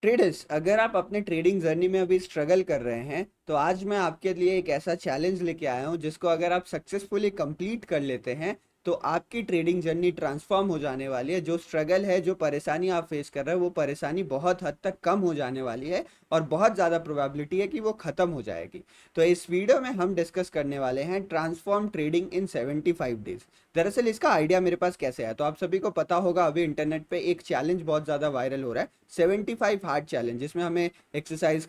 Traders, अगर आप अपने ट्रेडिंग जर्नी में अभी स्ट्रगल कर रहे हैं तो आज मैं आपके लिए एक ऐसा चैलेंज लेके आया हूं जिसको अगर आप सक्सेसफुली कंप्लीट कर लेते हैं तो आपकी ट्रेडिंग जर्नी ट्रांसफॉर्म हो जाने वाली है। जो स्ट्रगल है, जो परेशानी आप फेस कर रहे हो, वो परेशानी बहुत हद तक कम हो जाने वाली है और बहुत ज़्यादा प्रोबेबिलिटी है कि वो ख़त्म हो जाएगी। तो इस वीडियो में हम डिस्कस करने वाले हैं ट्रांसफॉर्म ट्रेडिंग इन 75 डेज। दरअसल इसका आइडिया मेरे पास कैसे आया, तो आप सभी को पता होगा अभी इंटरनेट पे एक चैलेंज बहुत ज़्यादा वायरल हो रहा है, 75 हार्ड चैलेंज, जिसमें हमें एक्सरसाइज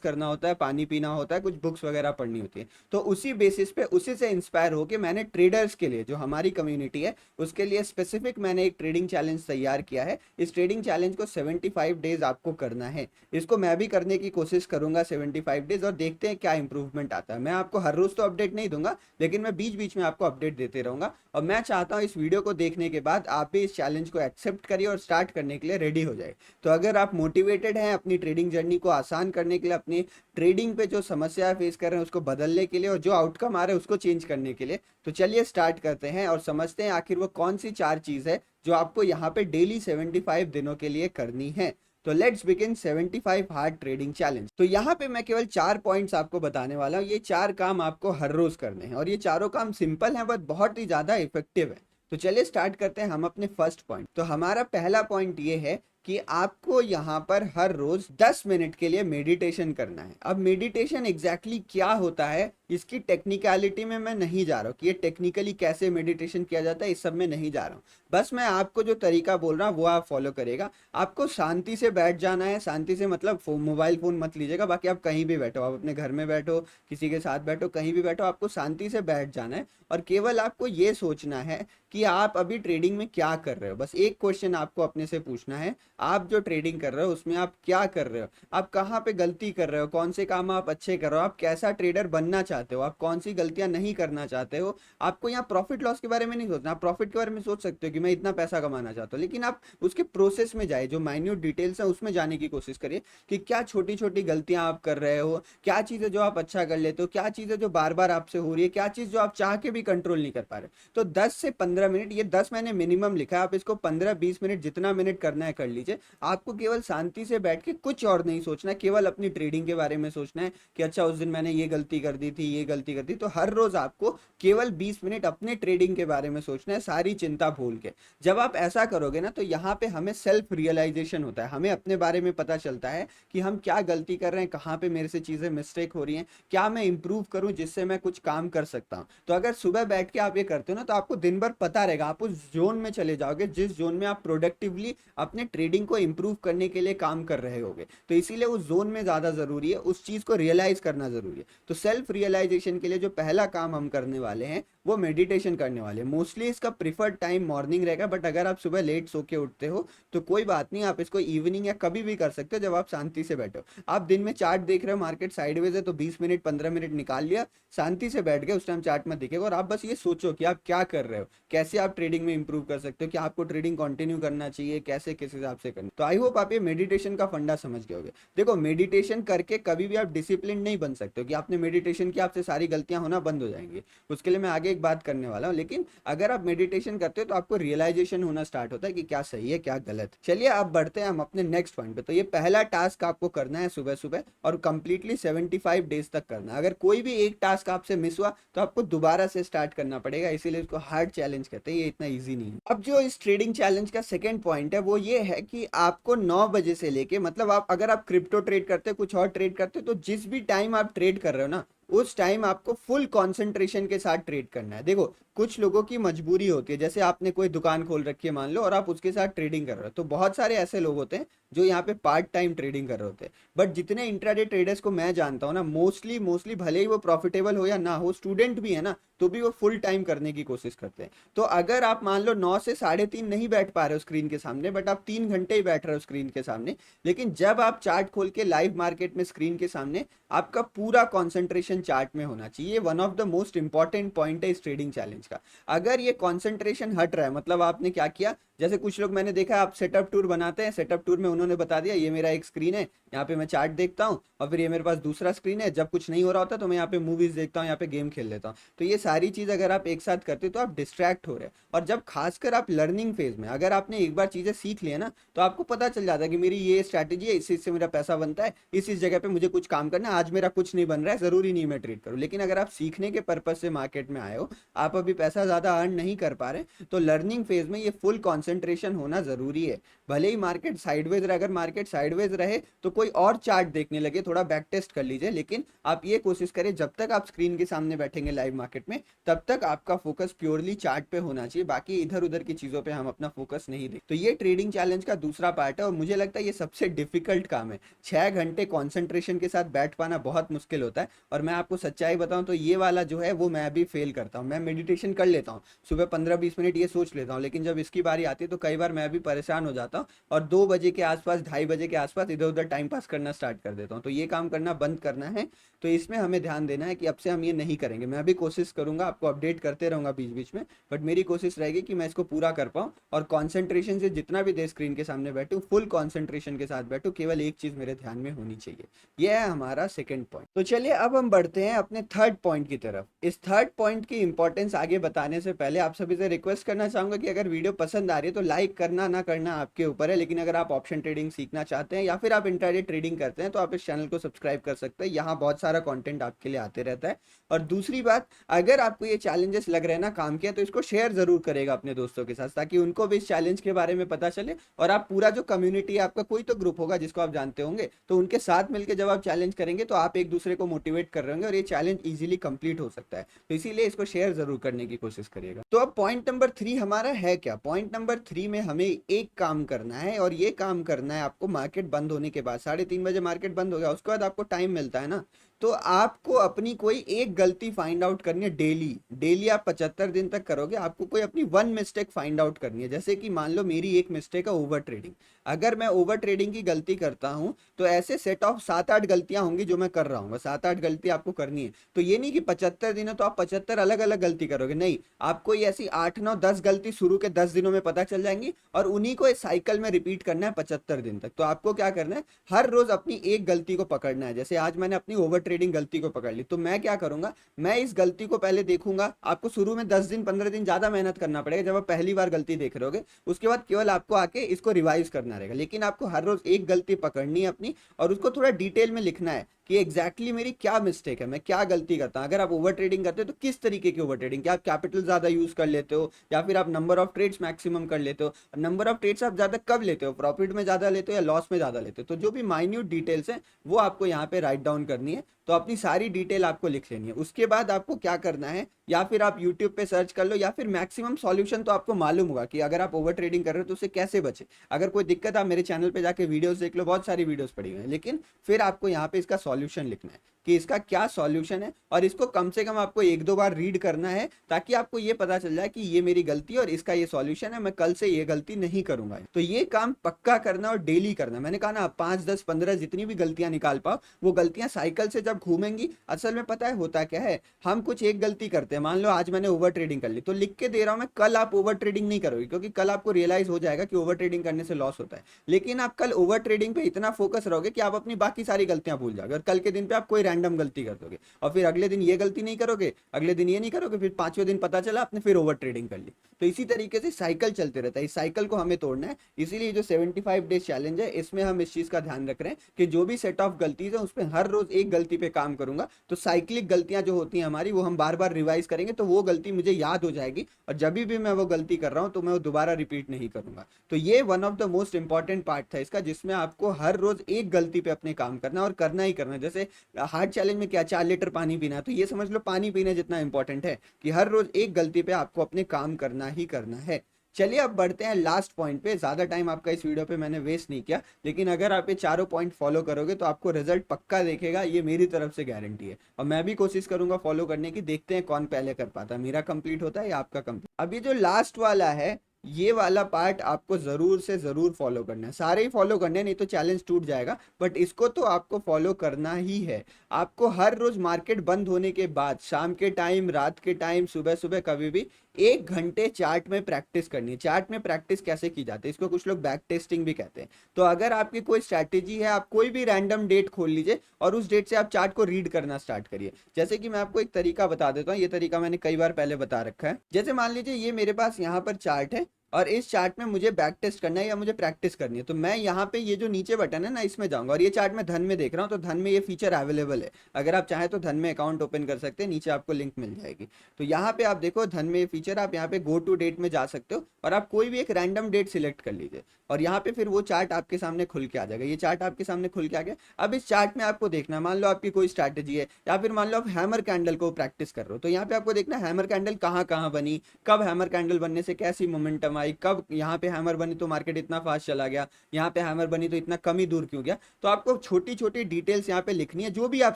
करना होता है, पानी पीना होता है, कुछ बुक्स वगैरह पढ़नी होती है। तो उसी बेसिस पे, उसी से इंस्पायर होके मैंने ट्रेडर्स के लिए, जो हमारी कम्युनिटी है उसके लिए स्पेसिफिक मैंने एक ट्रेडिंग चैलेंज तैयार किया है। इस ट्रेडिंग चैलेंज को 75 डेज आपको करना है। इसको मैं भी करने की कोशिश करूंगा 75 डेज, और देखते हैं क्या इंप्रूवमेंट आता है। मैं आपको हर रोज तो अपडेट नहीं दूंगा, लेकिन मैं बीच बीच में आपको अपडेट देते रहूंगा। और मैं चाहता हूं इस वीडियो को देखने के बाद आप भी इस चैलेंज को एक्सेप्ट करिए और स्टार्ट करने के लिए रेडी हो जाए। तो अगर आप मोटिवेटेड हैं अपनी ट्रेडिंग जर्नी को आसान करने के लिए, अपनी ट्रेडिंग पे जो समस्या फेस कर रहे हैं उसको बदलने के लिए, और जो आउटकम आ रहा है उसको चेंज करने के लिए, तो चलिए स्टार्ट करते हैं और समझते हैं आखिर वो कौन सी 4 चीज है जो आपको यहाँ पे डेली 75 दिनों के लिए करनी है। तो let's begin 75 hard trading challenge. तो यहाँ पे मैं केवल 4 पॉइंट्स आपको बताने वाला हूँ। ये 4 काम आपको हर रोज करने हैं और ये चारों काम सिंपल हैं बट बहुत ही ज्यादा इफेक्टिव है। तो चलिए स्टार्ट करते हैं हम अपने फर्स्ट पॉइंट। तो हमारा पहला पॉइंट ये है कि आपको यहाँ पर हर रोज 10 मिनट के लिए मेडिटेशन करना है। अब मेडिटेशन एग्जैक्टली क्या होता है, इसकी टेक्निकलिटी में मैं नहीं जा रहा हूँ कि ये टेक्निकली कैसे मेडिटेशन किया जाता है, इस सब में नहीं जा रहा हूँ। बस मैं आपको जो तरीका बोल रहा हूँ वो आप फॉलो करेगा। आपको शांति से बैठ जाना है। शांति से मतलब मोबाइल फोन मत लीजिएगा, बाकी आप कहीं भी बैठो, आप अपने घर में बैठो, किसी के साथ बैठो, कहीं भी बैठो, आपको शांति से बैठ जाना है। और केवल आपको ये सोचना है कि आप अभी ट्रेडिंग में क्या कर रहे हो। बस एक क्वेश्चन आपको अपने से पूछना है, आप जो ट्रेडिंग कर रहे हो उसमें आप क्या कर रहे हो, आप कहाँ पे गलती कर रहे हो, कौन से काम आप अच्छे कर रहे हो, आप कैसा ट्रेडर बनना चाहते हो, आप कौन सी गलतियां नहीं करना चाहते हो। आपको यहाँ प्रॉफिट लॉस के बारे में नहीं सोचना। आप प्रॉफिट के बारे में सोच सकते हो कि मैं इतना पैसा कमाना चाहता हूँ, लेकिन आप उसके प्रोसेस में जाए, जो माइन्यूट डिटेल्स है उसमें जाने की कोशिश करिए कि क्या छोटी छोटी गलतियां आप कर रहे हो, क्या चीज़ है जो आप अच्छा कर लेते हो, क्या चीज़ है जो बार बार आपसे हो रही है, क्या चीज़ जो आप चाह के भी कंट्रोल नहीं कर पा रहे। तो 10 से 15 मिनट, ये 10 मैंने मिनिमम लिखा है, आप इसको 15-20 मिनट जितना मिनट करना है कर लीजिए। आपको केवल शांति से बैठ के कुछ और नहीं सोचना है, केवल अपनी ट्रेडिंग के बारे में सोचना है कि अच्छा उस दिन मैंने ये गलती कर दी थी, ये गलती कर दी। तो हर रोज आपको केवल 20 मिनट अपने ट्रेडिंग के बारे में सोचना है, सारी चिंता भूल के। जब आप ऐसा करोगे ना तो यहाँ पे हमें सेल्फ रियलाइजेशन होता है, हमें अपने बारे में पता चलता है कि हम क्या गलती कर रहे हैं, कहाँ पे मेरे से चीजें मिस्टेक हो रही हैं, क्या मैं इंप्रूव करूं जिससे मैं कुछ काम कर सकता हूं। तो अगर सुबह बैठ के आप ये करते हो ना तो आपको दिन भर पता रहेगा, आप उस जोन में चले जाओगे जिस जोन में आप प्रोडक्टिवली अपने ट्रेडिंग को इंप्रूव करने के लिए काम कर रहे होगे। तो इसीलिए उस जोन में ज्यादा जरूरी है, उस चीज को रियलाइज करना जरूरी है। तो सेल्फ रियलाइजेशन के लिए जो पहला काम हम करने वाले हैं वो मेडिटेशन करने वाले हैं। मोस्टली इसका प्रिफर्ड टाइम मॉर्निंग रहेगा, बट अगर आप सुबह लेट सो के उठते हो तो कोई बात नहीं, आप इसको इवनिंग या कभी भी कर सकते हो जब आप शांति से बैठो। आप दिन में चार्ट देख रहे हो, मार्केट साइडवेज है, तो 20 मिनट 15 मिनट निकाल लिया, शांति से बैठ गए, उस टाइम चार्ट में दिखेगा और आप बस ये सोचो कि आप क्या कर रहे हो, कैसे आप ट्रेडिंग में इंप्रूव कर सकते हो, कि आपको ट्रेडिंग कंटिन्यू करना चाहिए, कैसे किस हिसाब से करना। तो आई होप आप ये मेडिटेशन का फंडा समझ गए होगे। देखो, मेडिटेशन करके कभी भी आप डिसिप्लिन नहीं बन सकते हो कि आपने मेडिटेशन किया आपसे सारी गलतियां होना बंद हो जाएंगी। उसके लिए मैं आगे एक बात करने वाला हूँ, लेकिन अगर आप मेडिटेशन करते हो तो आपको रियलाइजेशन होना स्टार्ट होता है कि क्या सही है क्या गलत। चलिए अब बढ़ते हैं हम अपने नेक्स्ट पॉइंट पे। तो ये पहला टास्क आपको करना है सुबह सुबह और कंप्लीटली 75 डेज तक करना है। अगर कोई भी एक टास्क आपसे मिस हुआ तो आपको दोबारा से स्टार्ट करना पड़ेगा, इसीलिए इसको हार्ड चैलेंज कहते हैं, ये इतना ईजी नहीं है। अब जो इस ट्रेडिंग चैलेंज का सेकंड पॉइंट है वो ये है कि आपको 9 बजे से लेके, मतलब आप अगर आप क्रिप्टो ट्रेड करते हो, कुछ और ट्रेड करते हो, तो जिस भी टाइम आप ट्रेड कर रहे हो ना उस टाइम आपको फुल कंसंट्रेशन के साथ ट्रेड करना है। देखो, कुछ लोगों की मजबूरी होती है, जैसे आपने कोई दुकान खोल रखी है मान लो और आप उसके साथ ट्रेडिंग कर रहे हो, तो बहुत सारे ऐसे लोग होते हैं जो यहाँ पे पार्ट टाइम ट्रेडिंग कर रहे होते हैं। बट जितने इंट्राडे ट्रेडर्स को मैं जानता हूँ ना, मोस्टली मोस्टली भले ही वो प्रॉफिटेबल हो या ना हो, स्टूडेंट भी है ना, तो भी वो फुल टाइम करने की कोशिश करते हैं। तो अगर आप मान लो 9 से 3:30 नहीं बैठ पा रहे हो स्क्रीन के सामने, बट आप 3 घंटे ही बैठ रहे हो स्क्रीन के सामने, लेकिन जब आप चार्ट खोल के लाइव मार्केट में स्क्रीन के सामने, आपका पूरा कॉन्सेंट्रेशन चार्ट में होना चाहिए। One of the most important point है इस ट्रेडिंग चैलेंज का। अगर ये कॉन्सेंट्रेशन हट रहा है, मतलब आपने क्या किया, जैसे कुछ लोग मैंने देखा है, आप सेटअप टूर बनाते हैं, सेटअप टूर में उन्होंने बता दिया ये मेरा एक स्क्रीन है, यहाँ पे मैं चार्ट देखता हूँ, और फिर ये मेरे पास दूसरा स्क्रीन है, जब कुछ नहीं हो रहा होता तो मैं यहाँ पे मूवीज देखता हूँ, यहाँ पे गेम खेल लेता हूँ। तो ये सारी चीज अगर आप एक साथ करते हो तो आप डिस्ट्रैक्ट हो रहे हैं। और जब खासकर आप लर्निंग फेज में अगर आपने एक बार चीजें सीख ली है ना, तो आपको पता चल जाता है कि मेरी ये स्ट्रैटेजी है, इस चीज से मेरा पैसा बनता है, इस जगह पे मुझे कुछ काम करना है, आज मेरा कुछ नहीं बन रहा है, जरूरी नहीं मैं ट्रेड करूँ। लेकिन अगर आप सीखने के पर्पज से मार्केट में आए हो, आप अभी पैसा ज्यादा अर्न नहीं कर पा रहे, तो लर्निंग फेज में ये फुल कंसंट्रेशन होना जरूरी है। भले ही मार्केट साइडवेज रहे, अगर मार्केट साइडवेज रहे तो कोई और चार्ट देखने लगे, थोड़ा बैक टेस्ट कर लीजिए, लेकिन आप ये कोशिश करें जब तक आप स्क्रीन के सामने बैठेंगे लाइव मार्केट में, तब तक आपका फोकस प्योरली चार्ट पे होना चाहिए, बाकी इधर उधर की चीजों पे हम अपना फोकस नहीं दें। तो ये ट्रेडिंग चैलेंज का दूसरा पार्ट है, और मुझे लगता है ये सबसे डिफिकल्ट काम है। 6 घंटे कॉन्सेंट्रेशन के साथ बैठ पाना बहुत मुश्किल होता है। और मैं आपको सच्चाई बताऊं तो ये वाला जो है वो मैं भी फेल करता हूँ। मैं मेडिटेशन कर लेता हूँ सुबह 15-20 मिनट, ये सोच लेता हूँ, लेकिन जब इसकी बारी आती है तो कई बार मैं भी परेशान हो जाता हूँ, और 2 बजे के आसपास, 2:30 बजे के आसपास इधर उधर टाइम पास करना स्टार्ट कर देता हूँ। तो ये काम करना बंद करना है। तो इसमें हमें ध्यान देना है कि अब से हम ये नहीं करेंगे। मैं भी कोशिश करूंगा, आपको अपडेट करते रहूंगा बीच बीच में, बट मेरी कोशिश रहेगी कि मैं इसको पूरा कर पाऊँ, और कॉन्सेंट्रेशन से जितना भी देर स्क्रीन के सामने बैठूं, फुल कॉन्सेंट्रेशन के साथ बैठूं, केवल एक चीज मेरे ध्यान में होनी चाहिए। यह है हमारा सेकंड पॉइंट। तो चलिए अब हम बढ़ते हैं अपने थर्ड पॉइंट की तरफ। इस थर्ड पॉइंट की इंपॉर्टेंस आगे बताने से पहले आप सभी से रिक्वेस्ट करना चाहूंगा कि अगर वीडियो पसंद आ रही है तो लाइक करना ना करना आपके ऊपर है, लेकिन अगर आप ऑप्शन ट्रेडिंग सीखना चाहते हैं या फिर आप इंट्राडे ट्रेडिंग करते हैं तो आप इस चैनल को सब्सक्राइब कर सकते हैं। यहाँ बहुत सारा कंटेंट आपके लिए आते रहता है। और दूसरी बात, अगर आपको ये चैलेंजेस लग रहे हैं ना काम के, तो इसको शेयर जरूर करेगा अपने दोस्तों के साथ, ताकि उनको भी इस चैलेंज के बारे में पता चले, और आप पूरा जो कम्युनिटी है, आपका कोई तो ग्रुप होगा जिसको आप जानते होंगे, तो उनके साथ मिलकर जब आप चैलेंज करेंगे तो आप एक दूसरे को मोटिवेट कर रहे होंगे, और ये चैलेंज इजीली कंप्लीट हो सकता है। तो इसीलिए इसको शेयर जरूर करने की कोशिश करिएगा। तो अब पॉइंट नंबर 3 हमारा है क्या? पॉइंट नंबर 3 में हमें एक काम करना है, और ये काम करना है आपको मार्केट बंद होने के बाद। 3:30 बजे मार्केट बंद हो गया, उसके बाद आपको टाइम मिलता है ना, तो आपको अपनी कोई एक गलती फाइंड आउट करनी है। डेली डेली आप 75 दिन तक करोगे, आपको कोई अपनी वन मिस्टेक फाइंड आउट करनी है। जैसे कि मान लो मेरी एक मिस्टेक है ओवर ट्रेडिंग। अगर मैं ओवर ट्रेडिंग की गलती करता हूं तो ऐसे सेट ऑफ 7-8 गलतियां होंगी जो मैं कर रहा हूँ, 7-8 गलती आपको करनी है। तो ये नहीं कि 75 दिन है तो आप 75 अलग अलग गलती करोगे, नहीं, आपको ये ऐसी 8-9-10 गलती शुरू के 10 दिनों में पता चल जाएंगी, और उन्हीं को इस साइकिल में रिपीट करना है 75 दिन तक। तो आपको क्या करना है, हर रोज अपनी एक गलती को पकड़ना है। जैसे आज मैंने अपनी ओवर ट्रेडिंग गलती को पकड़ ली, तो मैं क्या करूंगा, मैं इस गलती को पहले देखूंगा। आपको शुरू में 10 दिन 15 दिन ज्यादा मेहनत करना पड़ेगा जब आप पहली बार गलती देख रहे होगे, उसके बाद केवल आपको आके इसको रिवाइज करना रहेगा। लेकिन आपको हर रोज एक गलती पकड़नी है अपनी, और उसको थोड़ा डिटेल में लिखना है कि एग्जैक्टली मेरी क्या मिस्टेक है, मैं क्या गलती करता हूं। अगर आप ओवर ट्रेडिंग करते हो तो किस तरीके की ओवर ट्रेडिंग, क्या आप कैपिटल ज्यादा यूज कर लेते हो, या फिर आप नंबर ऑफ ट्रेड्स मैक्सिमम कर लेते हो, नंबर ऑफ ट्रेड्स आप ज्यादा कब लेते हो, प्रॉफिट में ज्यादा लेते हो या लॉस में ज्यादा लेते हो। तो जो भी माइन्यूट डिटेल्स हैं वो आपको यहाँ पे राइट डाउन करनी है। तो अपनी सारी डिटेल आपको लिख लेनी है। उसके बाद आपको क्या करना है, या फिर आप यूट्यूब पे सर्च कर लो, या फिर मैक्सिमम सॉल्यूशन तो आपको मालूम होगा कि अगर आप ओवर ट्रेडिंग कर रहे हो तो उससे कैसे बचे। अगर कोई दिक्कत, आप मेरे चैनल पे जाके वीडियोस देख लो, बहुत सारी वीडियोस पड़ी हुई हैं, लेकिन फिर आपको यहाँ पे इसका सॉल्यूशन लिखना है कि इसका क्या सॉल्यूशन है, और इसको कम से कम आपको 1-2 बार रीड करना है, ताकि आपको ये पता चल जाए कि ये मेरी गलती है और इसका ये सॉल्यूशन है, मैं कल से ये गलती नहीं करूंगा। तो ये काम पक्का करना और डेली करना। मैंने कहा ना, 5-10-15 जितनी भी गलतियां निकाल पाओ, वो गलतियां साइकिल से जब घूमेंगी, असल में पता है होता क्या है, हम कुछ एक गलती करते हैं, मान लो आज मैंने ओवर ट्रेडिंग कर ली, तो लिख के दे रहा हूं मैं, कल आप ओवर ट्रेडिंग नहीं करोगे, क्योंकि कल आपको रियलाइज हो जाएगा कि ओवर ट्रेडिंग करने से लॉस होता है। लेकिन आप कल ओवर ट्रेडिंग पे इतना फोकस रहोगे कि आप अपनी बाकी सारी गलतियां भूल जाओगे, और कल के दिन पे आप कोई रैंडम गलती कर दोगे, और फिर अगले दिन ये गलती नहीं करोगे, अगले दिन ये नहीं करोगे, फिर 5वें दिन पता चला आपने फिर ओवर ट्रेडिंग कर ली। तो इसी तरीके से साइकिल चलते रहता है, इस साइकिल को हमें तोड़ना है। इसीलिए जो 75 डेज चैलेंज है, इसमें हम इस चीज का ध्यान रख रहे हैं कि जो भी सेट ऑफ गलतीज है उस पर हर रोज एक गलती पे काम करूंगा। तो साइक्लिक गलतियां जो होती हैं हमारी, वो हम बार बार रिवाइज करेंगे, तो वो गलती मुझे याद हो जाएगी, और जब भी मैं वो गलती कर रहा हूं तो मैं वो दोबारा रिपीट नहीं करूंगा। तो ये one of the most important part था इसका, जिसमें आपको हर रोज एक गलती पे अपने काम करना और करना ही करना। जैसे हार्ड चैलेंज में क्या, 4 लीटर पानी पीना है, तो ये समझ लो पानी पीने जितना इंपॉर्टेंट है कि हर रोज एक गलती पे आपको अपने काम करना ही करना है। चलिए अब बढ़ते हैं लास्ट पॉइंट पे। ज्यादा टाइम आपका इस वीडियो पे मैंने वेस्ट नहीं किया, लेकिन अगर आप ये चारों पॉइंट फॉलो करोगे तो आपको रिजल्ट पक्का देखेगा, ये मेरी तरफ से गारंटी है, और मैं भी कोशिश करूंगा फॉलो करने की। देखते हैं कौन पहले कर पाता है, मेरा कंप्लीट होता है या आपका कंप्लीट। अभी जो लास्ट वाला है, ये वाला पार्ट आपको जरूर से जरूर फॉलो करना है, सारे ही फॉलो करने हैं, नहीं तो चैलेंज टूट जाएगा, बट इसको तो आपको फॉलो करना ही है। आपको हर रोज मार्केट बंद होने के बाद, शाम के टाइम, रात के टाइम, सुबह सुबह, कभी भी 1 घंटे चार्ट में प्रैक्टिस करनी है। चार्ट में प्रैक्टिस कैसे की जाती है, इसको कुछ लोग बैक टेस्टिंग भी कहते हैं। तो अगर आपकी कोई स्ट्रैटेजी है, आप कोई भी रैंडम डेट खोल लीजिए और उस डेट से आप चार्ट को रीड करना स्टार्ट करिए। जैसे कि मैं आपको एक तरीका बता देता हूँ, ये तरीका मैंने कई बार पहले बता रखा है। जैसे मान लीजिए ये मेरे पास यहाँ पर चार्ट है और इस चार्ट में मुझे बैक टेस्ट करना है या मुझे प्रैक्टिस करनी है, तो मैं यहाँ पे ये जो नीचे बटन है ना, इसमें जाऊंगा और ये चार्ट में धन में देख रहा हूँ, तो धन में ये फीचर अवेलेबल है। अगर आप चाहें तो धन में अकाउंट ओपन कर सकते हैं, नीचे आपको लिंक मिल जाएगी। तो यहाँ पे आप देखो धन में ये फीचर, आप यहाँ पे गो टू डेट में जा सकते हो और आप कोई भी एक रैंडम डेट सिलेक्ट कर लीजिए और यहाँ पे फिर वो चार्ट आपके सामने खुल के आ जाएगा। ये चार्ट आपके सामने खुल के आ गया। अब इस चार्ट में आपको देखना है, मान लो आपकी कोई स्ट्रैटेजी है या फिर मान लो आप हैमर कैंडल को प्रैक्टिस कर रहे हो, तो यहाँ पे आपको देखना है हैमर कैंडल कहाँ कहाँ बनी, कब हैमर कैंडल बनने से कैसी मोमेंटम आई, कब यहाँ पे हैमर बनी तो मार्केट इतना फास्ट चला गया, यहाँ पे हैमर बनी तो इतना कम ही दूर क्यों गया। तो आपको छोटी छोटी डिटेल्स यहाँ पे लिखनी है। जो भी आप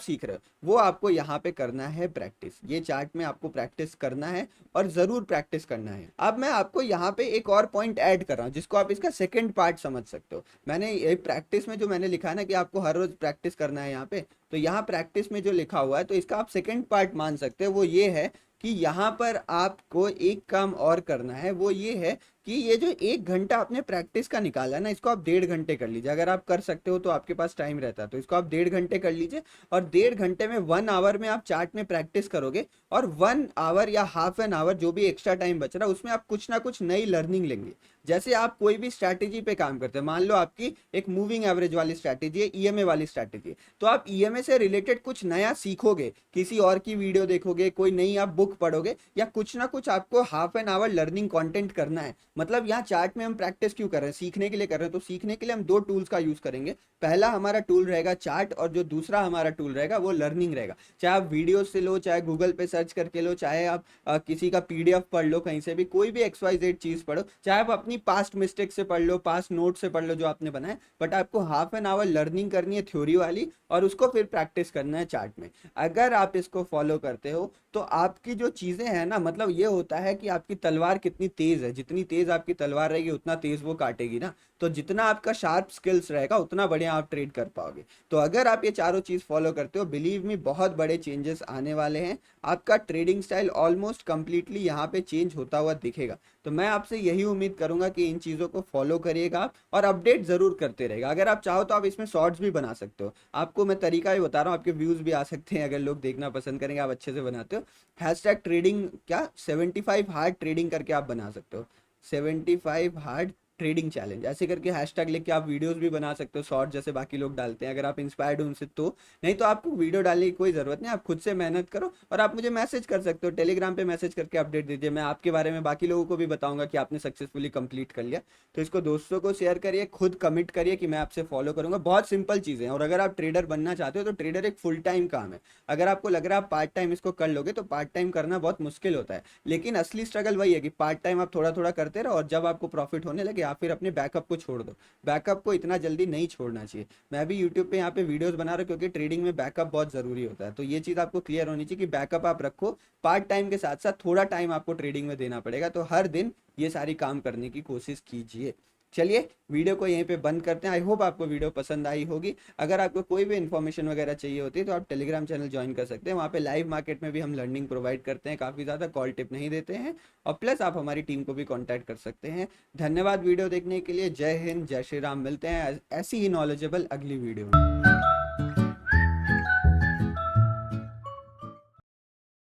सीख रहे हो वो आपको यहाँ पे करना है प्रैक्टिस। ये चार्ट में आपको प्रैक्टिस करना है और जरूर प्रैक्टिस करना है। अब मैं आपको यहाँ पे एक और पॉइंट ऐड कर रहा हूँ जिसको आप इसका सेकंड पार्ट समझ सकते हो। मैंने ये प्रैक्टिस में जो मैंने लिखा है ना कि आपको हर रोज प्रैक्टिस करना है यहाँ पे, तो यहाँ प्रैक्टिस में जो लिखा हुआ है तो इसका आप सेकंड पार्ट मान सकते हो। वो ये है कि यहाँ पर आपको एक काम और करना है, वो ये है कि ये जो 1 घंटा आपने प्रैक्टिस का निकाला है ना, इसको आप 1.5 घंटे कर लीजिए। अगर आप कर सकते हो तो आपके पास टाइम रहता है तो इसको आप 1.5 घंटे कर लीजिए और 1.5 घंटे में 1 आवर में आप चार्ट में प्रैक्टिस करोगे और 1 आवर या हाफ एन आवर जो भी एक्स्ट्रा टाइम बच रहा है उसमें आप कुछ ना कुछ नई लर्निंग लेंगे। जैसे आप कोई भी स्ट्रैटेजी पे काम करते हैं, मान लो आपकी एक मूविंग एवरेज वाली स्ट्रैटेजी है, ईएमए वाली स्ट्रैटेजी है, तो आप ईएमए से रिलेटेड कुछ नया सीखोगे, किसी और की वीडियो देखोगे, कोई नई आप बुक पढ़ोगे या कुछ ना कुछ आपको half an hour learning content करना है। मतलब यहाँ चार्ट में हम प्रैक्टिस क्यों कर रहे हैं, सीखने के लिए कर रहे हैं। तो सीखने के लिए हम 2 टूल्स का यूज करेंगे। पहला हमारा टूल रहेगा चार्ट और जो दूसरा हमारा टूल रहेगा वो लर्निंग रहेगा। चाहे आप वीडियो से लो, चाहे गूगल पे सर्च करके लो, चाहे आप किसी का पीडीएफ पढ़ लो, कहीं से भी कोई भी XYZ चीज पढ़ो, चाहे आप अपनी पास्ट मिस्टेक से पढ़ लो, पास्ट नोट से पढ़ लो जो आपने बनाए, बट आपको हाफ एन आवर लर्निंग करनी है थ्योरी वाली और उसको फिर प्रैक्टिस करना है चार्ट में। अगर आप इसको फॉलो करते हो तो आपकी जो चीजें हैं ना, मतलब ये होता है कि आपकी तलवार कितनी तेज है, जितनी तेज आपकी तलवार रहेगी उतना तेज वो काटेगी ना। तो जितना आपका शार्प स्किल्स रहेगा उतना बढ़िया आप ट्रेड कर पाओगे। तो अगर आप ये चारों चीज फॉलो करते हो, बिलीव मी बहुत बड़े चेंजेस आने वाले हैं। आपका ट्रेडिंग स्टाइल ऑलमोस्ट कंप्लीटली यहाँ पे चेंज होता हुआ दिखेगा। तो मैं आपसे यही उम्मीद करूंगा कि इन चीजों को फॉलो करिएगा आप और अपडेट जरूर करते रहेगा। अगर आप चाहो तो आप इसमें शॉर्ट्स भी बना सकते हो। आपको मैं तरीका भी बता रहा हूँ, आपके व्यूज भी आ सकते हैं अगर लोग देखना पसंद करेंगे, आप अच्छे से बनाते हो। हैशटैग ट्रेडिंग क्या 75 हार्ड ट्रेडिंग करके आप बना सकते हो, 75 हार्ड ट्रेडिंग चैलेंज ऐसे करके हैशटैग लेके आप वीडियोस भी बना सकते हो, शॉर्ट जैसे बाकी लोग डालते हैं। अगर आप इंस्पायर्ड हो उनसे तो, नहीं तो आपको वीडियो डालने की कोई ज़रूरत नहीं, आप खुद से मेहनत करो और आप मुझे मैसेज कर सकते हो, टेलीग्राम पे मैसेज करके अपडेट दीजिए। मैं आपके बारे में बाकी लोगों को भी बताऊंगा कि आपने सक्सेसफुली कंप्लीट कर लिया। तो इसको दोस्तों को शेयर करिए, खुद कमिट करिए कि मैं आपसे फॉलो करूंगा। बहुत सिंपल चीज़ें हैं और अगर आप ट्रेडर बनना चाहते हो तो ट्रेडर एक फुल टाइम काम है। अगर आपको लग रहा है आप पार्ट टाइम इसको कर लोगे तो पार्ट टाइम करना बहुत मुश्किल होता है, लेकिन असली स्ट्रगल वही है कि पार्ट टाइम आप थोड़ा थोड़ा करते रहो और जब आपको प्रॉफिट होने लगे आप फिर अपने बैकअप को छोड़ दो। बैकअप को इतना जल्दी नहीं छोड़ना चाहिए। मैं भी यूट्यूब पे यहाँ पे वीडियोस बना रहा हूँ क्योंकि ट्रेडिंग में बैकअप बहुत जरूरी होता है। तो ये चीज़ आपको क्लियर होनी चाहिए कि बैकअप आप रखो, पार्ट टाइम के साथ साथ थोड़ा टाइम आपको ट्रेडिंग में देना पड़ेगा। तो हर दिन ये सारी काम करने की कोशिश कीजिए। चलिए वीडियो को यहीं पे बंद करते हैं। आई होप आपको वीडियो पसंद आई होगी। अगर आपको कोई भी इन्फॉर्मेशन वगैरह चाहिए होती है तो आप टेलीग्राम चैनल ज्वाइन कर सकते हैं। वहाँ पे लाइव मार्केट में भी हम लर्निंग प्रोवाइड करते हैं, काफ़ी ज़्यादा कॉल टिप नहीं देते हैं। और प्लस आप हमारी टीम को भी कॉन्टैक्ट कर सकते हैं। धन्यवाद वीडियो देखने के लिए। जय हिंद, जय श्री राम। मिलते हैं ऐसी ही नॉलेजेबल अगली वीडियो में।